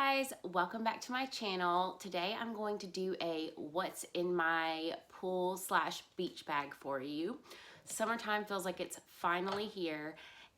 guys, welcome back to my channel. Today I'm going to do a what's in my pool slash beach bag for you. Summertime feels like it's finally here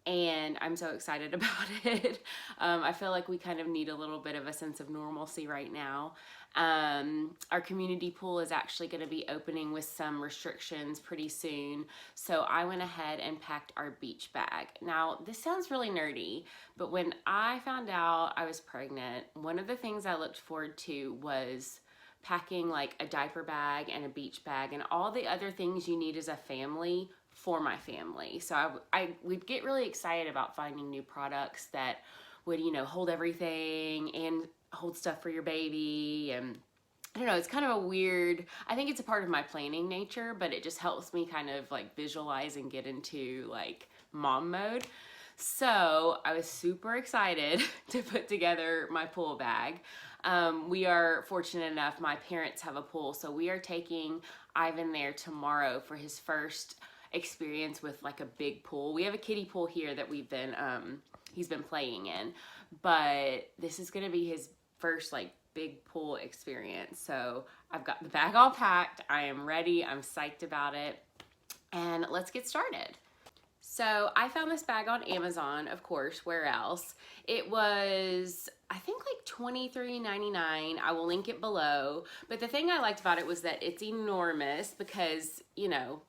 and I'm so excited about it. I feel like we kind of need a little bit of a sense of normalcy right now. Our community pool is actually going to be opening with some restrictions pretty soon, so I went ahead and packed our beach bag. Now this sounds really nerdy, but when I found out I was pregnant, one of the things I looked forward to was packing like a diaper bag and a beach bag and all the other things you need as a family for my family. So I would get really excited about finding new products that would, you know, hold everything and hold stuff for your baby. And I don't know, it's kind of a weird, I think it's a part of my planning nature, but it just helps me kind of like visualize and get into like mom mode. So I was super excited to put together my pool bag. We are fortunate enough, my parents have a pool, so we are taking Ivan there tomorrow for his first experience with like a big pool. We have a kiddie pool here that he's been playing in, but this is gonna be his first like big pool experience. So I've got the bag all packed, I am ready, I'm psyched about it, and let's get started. So I found this bag on Amazon, of course, where else? It was, I think like $23.99. I will link it below. But the thing I liked about it was that it's enormous because, you know,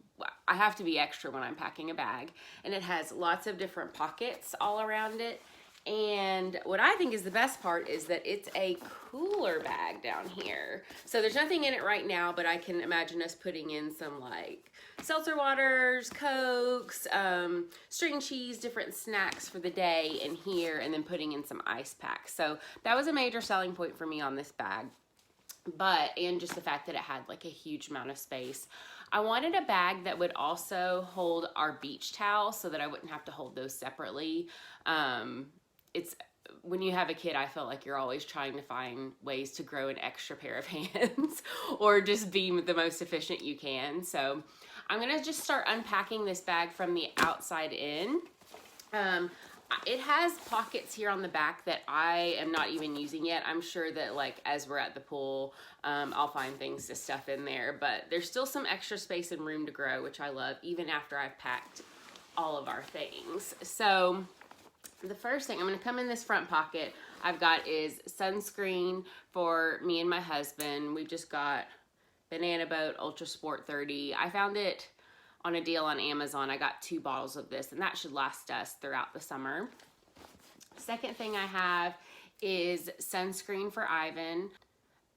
I have to be extra when I'm packing a bag. And it has lots of different pockets all around it. And what I think is the best part is that it's a cooler bag down here. So there's nothing in it right now, but I can imagine us putting in some like seltzer waters, Cokes, string cheese, different snacks for the day in here, and then putting in some ice packs. So that was a major selling point for me on this bag. And just the fact that it had like a huge amount of space. I wanted a bag that would also hold our beach towels so that I wouldn't have to hold those separately. When you have a kid, I feel like you're always trying to find ways to grow an extra pair of hands or just be the most efficient you can. So I'm gonna just start unpacking this bag from the outside in. It has pockets here on the back that I am not even using yet. I'm sure that like as we're at the pool, I'll find things to stuff in there, but there's still some extra space and room to grow, which I love even after I've packed all of our things. So the first thing, I'm gonna come in this front pocket I've got is sunscreen for me and my husband. We've just got Banana Boat Ultra Sport 30. I found it on a deal on Amazon. I got 2 bottles of this and that should last us throughout the summer. Second thing I have is sunscreen for Ivan.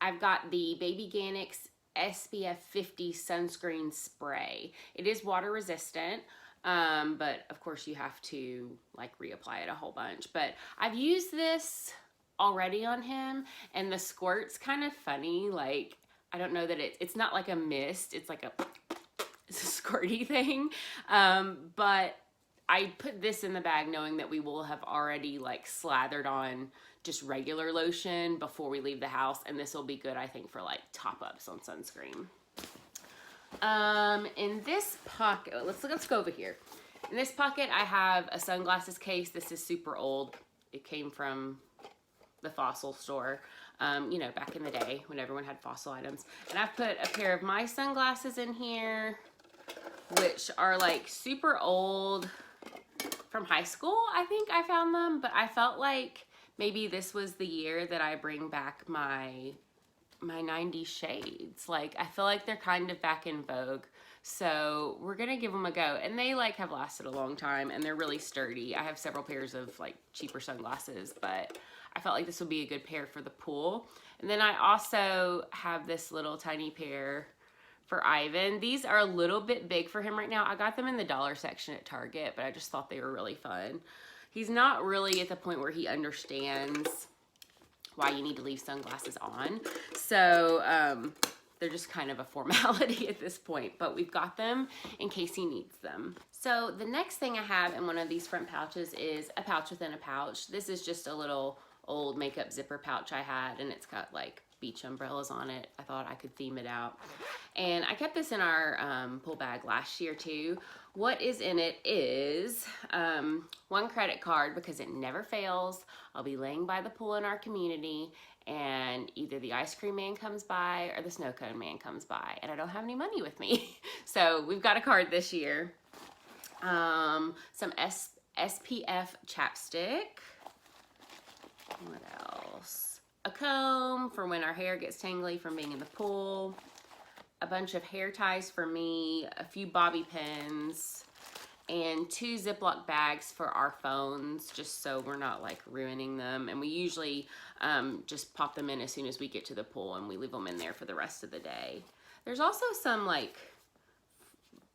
I've got the Baby Ganix SPF 50 sunscreen spray. It is water resistant. But of course you have to like reapply it a whole bunch, but I've used this already on him and the squirt's kind of funny. Like, I don't know that it's not like a mist, it's like it's a squirty thing. But I put this in the bag knowing that we will have already like slathered on just regular lotion before we leave the house, and this will be good, I think, for like top-ups on sunscreen. In this pocket, let's go over here. In this pocket, I have a sunglasses case. This is super old. It came from the Fossil store, you know, back in the day when everyone had Fossil items. And I've put a pair of my sunglasses in here, which are like super old from high school. I think I found them, but I felt like maybe this was the year that I bring back my 90s shades. Like, I feel like they're kind of back in vogue, so we're gonna give them a go. And they like have lasted a long time and they're really sturdy. I have several pairs of like cheaper sunglasses, but I felt like this would be a good pair for the pool. And then I also have this little tiny pair for Ivan. These are a little bit big for him right now. I got them in the dollar section at Target, but I just thought they were really fun. He's not really at the point where he understands why you need to leave sunglasses on. So they're just kind of a formality at this point, but we've got them in case he needs them. So the next thing I have in one of these front pouches is a pouch within a pouch. This is just a little old makeup zipper pouch I had, and it's got like beach umbrellas on it. I thought I could theme it out. And I kept this in our pool bag last year too. What is in it is one credit card, because it never fails. I'll be laying by the pool in our community, and either the ice cream man comes by or the snow cone man comes by, and I don't have any money with me. So we've got a card this year. Some SPF chapstick. What else? A comb for when our hair gets tangly from being in the pool. A bunch of hair ties for me, a few bobby pins, and 2 Ziploc bags for our phones, just so we're not like ruining them. And we usually just pop them in as soon as we get to the pool, and we leave them in there for the rest of the day. There's also some like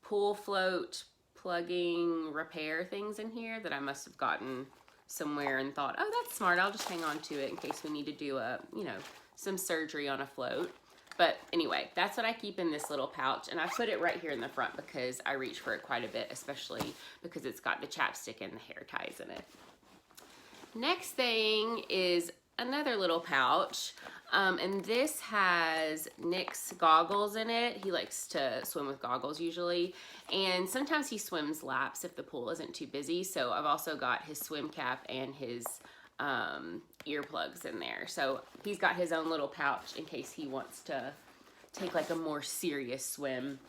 pool float plugging repair things in here that I must have gotten somewhere and thought, oh, that's smart, I'll just hang on to it in case we need to do a, you know, some surgery on a float. But anyway, that's what I keep in this little pouch, and I put it right here in the front because I reach for it quite a bit, especially because it's got the chapstick and the hair ties in it. Next thing is another little pouch, and this has Nick's goggles in it. He likes to swim with goggles usually, and sometimes he swims laps if the pool isn't too busy, so I've also got his swim cap and his earplugs in there. So he's got his own little pouch in case he wants to take like a more serious swim.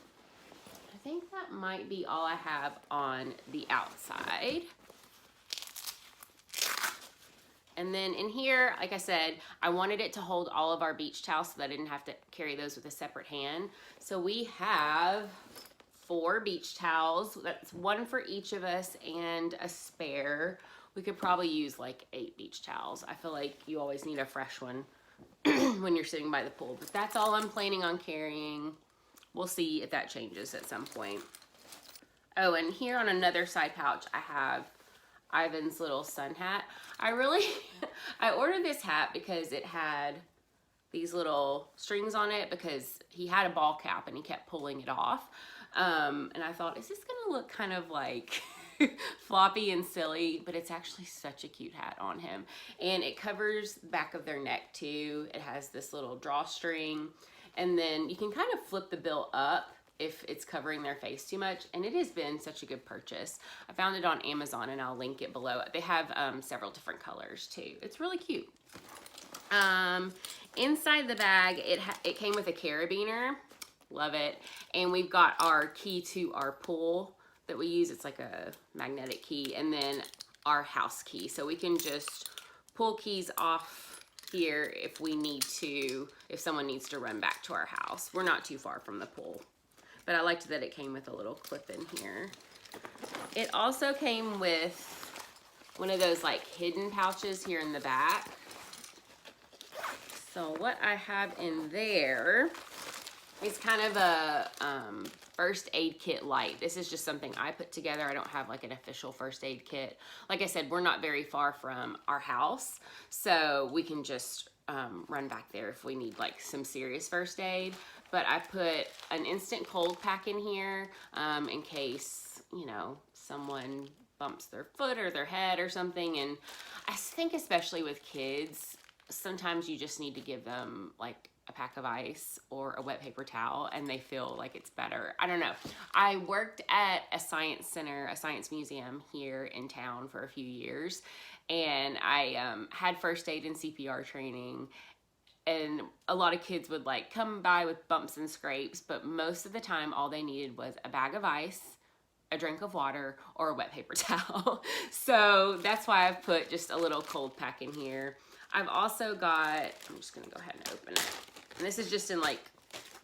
I think that might be all I have on the outside. And then in here, like I said, I wanted it to hold all of our beach towels so that I didn't have to carry those with a separate hand. So we have 4 beach towels. That's 1 for each of us and a spare. We could probably use like 8 beach towels. I feel like you always need a fresh one when you're sitting by the pool. But that's all I'm planning on carrying. We'll see if that changes at some point. Oh, and here on another side pouch, I have Ivan's little sun hat. I ordered this hat because it had these little strings on it because he had a ball cap and he kept pulling it off. And I thought, is this gonna look kind of like floppy and silly? But it's actually such a cute hat on him, and it covers the back of their neck too. It has this little drawstring, and then you can kind of flip the bill up if it's covering their face too much, and it has been such a good purchase. I found it on Amazon, and I'll link it below. They have several different colors too. It's really cute. Inside the bag, it came with a carabiner. Love it. And we've got our key to our pool that we use. It's like a magnetic key, and then our house key. So we can just pull keys off here if we need to, if someone needs to run back to our house. We're not too far from the pool. But I liked that it came with a little clip in here. It also came with one of those like hidden pouches here in the back. So what I have in there is kind of a first aid kit light. This is just something I put together. I don't have like an official first aid kit. Like I said, we're not very far from our house, so we can just run back there if we need like some serious first aid. But I put an instant cold pack in here in case, you know, someone bumps their foot or their head or something. And I think especially with kids, sometimes you just need to give them like a pack of ice or a wet paper towel and they feel like it's better. I don't know. I worked at a science center, a science museum here in town for a few years, and I had first aid and CPR training, and a lot of kids would like come by with bumps and scrapes, but most of the time all they needed was a bag of ice, a drink of water, or a wet paper towel. So that's why I've put just a little cold pack in here. I've also got, I'm just gonna go ahead and open it. And this is just in like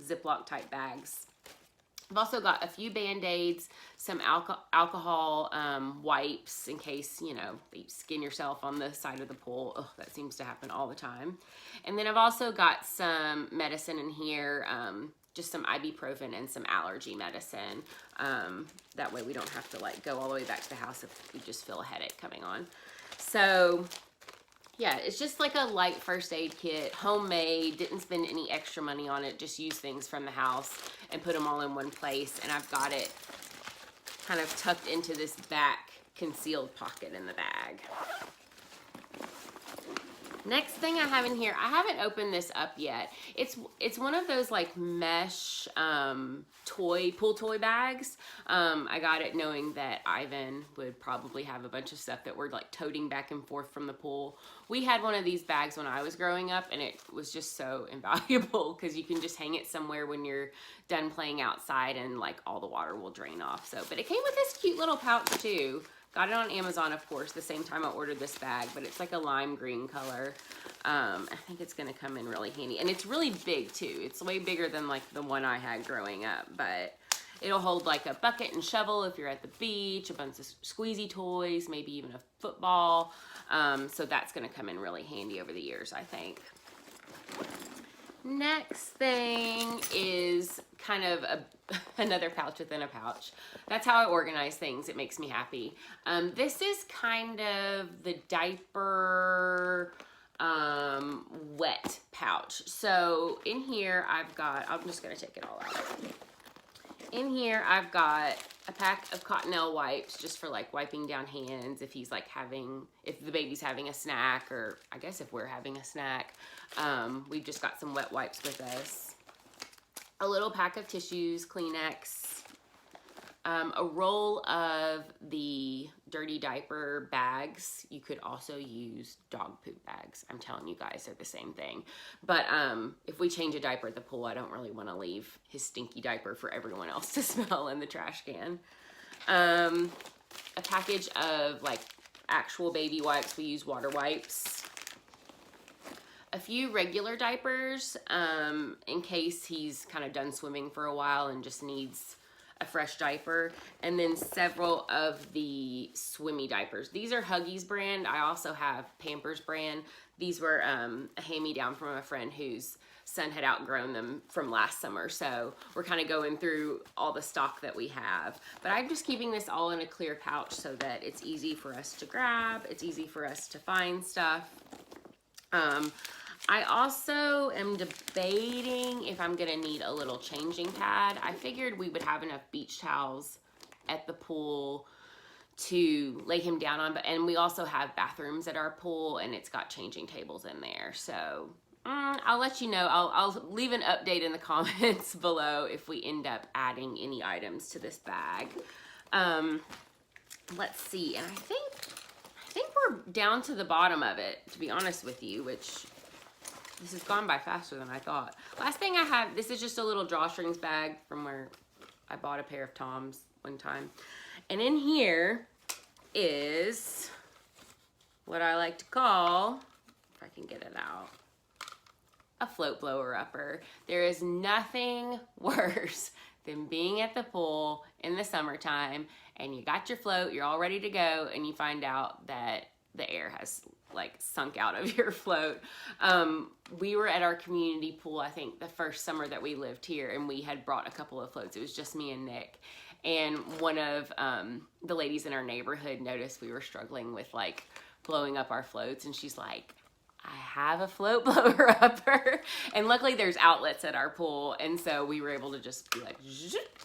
Ziploc type bags. I've also got a few Band-Aids, some alcohol wipes in case, you know, you skin yourself on the side of the pool. Ugh, that seems to happen all the time. And then I've also got some medicine in here, just some ibuprofen and some allergy medicine. That way we don't have to like go all the way back to the house if we just feel a headache coming on. So yeah, it's just like a light first aid kit, homemade, didn't spend any extra money on it, just use things from the house and put them all in one place. And I've got it kind of tucked into this back concealed pocket in the bag. Next thing I have in here, I haven't opened this up yet. It's one of those like mesh pool toy bags. I got it knowing that Ivan would probably have a bunch of stuff that we're like toting back and forth from the pool. We had one of these bags when I was growing up, and it was just so invaluable because you can just hang it somewhere when you're done playing outside and like all the water will drain off. So, but it came with this cute little pouch too. Got it on Amazon, of course, the same time I ordered this bag, but it's like a lime green color. I think it's gonna come in really handy. And it's really big too. It's way bigger than like the one I had growing up, but it'll hold like a bucket and shovel if you're at the beach, a bunch of squeezy toys, maybe even a football. So that's gonna come in really handy over the years, I think. Next thing is kind of another pouch within a pouch. That's how I organize things. It makes me happy. This is kind of the diaper wet pouch. So in here I've got, I'm just gonna take it all out. In here I've got a pack of Cottonelle wipes just for like wiping down hands if he's like if the baby's having a snack, or I guess if we're having a snack. We've just got some wet wipes with us. A little pack of tissues, Kleenex, a roll of the dirty diaper bags. You could also use dog poop bags. I'm telling you guys, they're the same thing. But if we change a diaper at the pool, I don't really want to leave his stinky diaper for everyone else to smell in the trash can. A package of like actual baby wipes. We use water wipes. A few regular diapers in case he's kind of done swimming for a while and just needs a fresh diaper, and then several of the swimmy diapers. These are Huggies brand. I also have Pampers brand. These were a hand-me-down from a friend whose son had outgrown them from last summer, so we're kind of going through all the stock that we have. But I'm just keeping this all in a clear pouch so that it's easy for us to grab, it's easy for us to find stuff. I also am debating if I'm gonna need a little changing pad. I figured we would have enough beach towels at the pool to lay him down on, and we also have bathrooms at our pool, and it's got changing tables in there. So I'll let you know. I'll leave an update in the comments below if we end up adding any items to this bag. Let's see, and I think we're down to the bottom of it, to be honest with you, which this has gone by faster than I thought. Last thing I have, this is just a little drawstrings bag from where I bought a pair of Toms one time. And in here is what I like to call, if I can get it out, a float blower upper. There is nothing worse than being at the pool in the summertime and you got your float, you're all ready to go, and you find out that the air has like sunk out of your float. We were at our community pool, I think the first summer that we lived here, and we had brought a couple of floats. It was just me and Nick. And one of the ladies in our neighborhood noticed we were struggling with like blowing up our floats, and she's like, I have a float blower upper. And luckily there's outlets at our pool, and so we were able to just be like,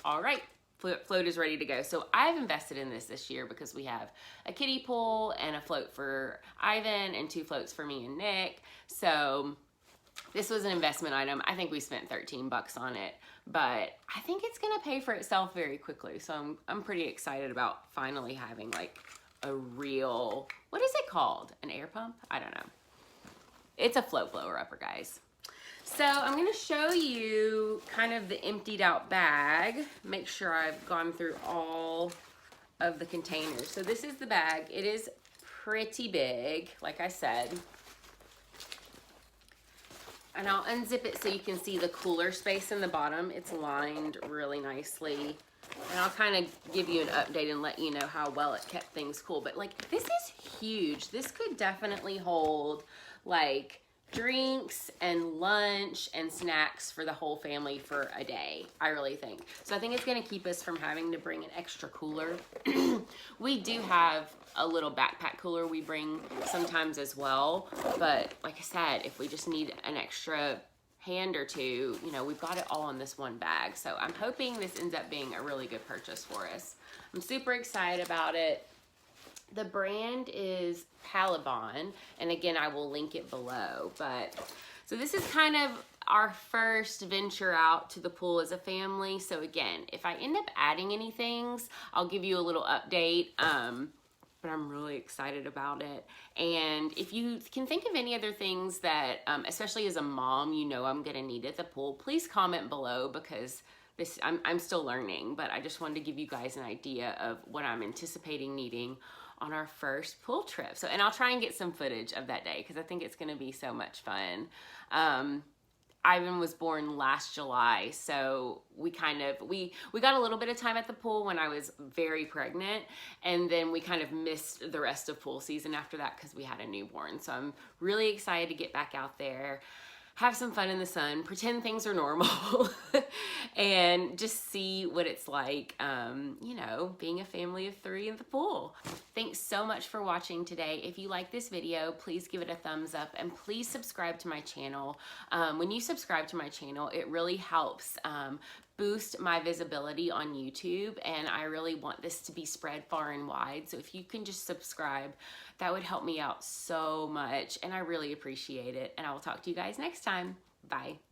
all right, float is ready to go. So I've invested in this year because we have a kiddie pool and a float for Ivan and 2 floats for me and Nick. So this was an investment item. I think we spent 13 bucks on it, but I think it's gonna pay for itself very quickly. So I'm pretty excited about finally having like a real, what is it called? An air pump? I don't know. It's a float blower upper, guys. So I'm gonna show you kind of the emptied out bag. Make sure I've gone through all of the containers. So this is the bag. It is pretty big, like I said. And I'll unzip it so you can see the cooler space in the bottom. It's lined really nicely. And I'll kind of give you an update and let you know how well it kept things cool. But like, this is huge. This could definitely hold like drinks and lunch and snacks for the whole family for a day, I really think. So I think it's gonna keep us from having to bring an extra cooler. We do have a little backpack cooler we bring sometimes as well, but like I said, if we just need an extra hand or two, you know, we've got it all in this one bag. So I'm hoping this ends up being a really good purchase for us. I'm super excited about it. The brand is Palabon, and again, I will link it below. But so this is kind of our first venture out to the pool as a family. So again, if I end up adding any things, I'll give you a little update. But I'm really excited about it. And if you can think of any other things that, especially as a mom, you know I'm gonna need at the pool, please comment below, because I'm still learning, but I just wanted to give you guys an idea of what I'm anticipating needing on our first pool trip. So, and I'll try and get some footage of that day, because I think it's gonna be so much fun. Ivan was born last July, so we got a little bit of time at the pool when I was very pregnant, and then we kind of missed the rest of pool season after that because we had a newborn. So I'm really excited to get back out there, have some fun in the sun, pretend things are normal, and just see what it's like, you know, being a family of 3 in the pool. Thanks so much for watching today. If you like this video, please give it a thumbs up, and please subscribe to my channel. When you subscribe to my channel, it really helps boost my visibility on YouTube, and I really want this to be spread far and wide. So if you can just subscribe, that would help me out so much, and I really appreciate it. And I will talk to you guys next time. Bye.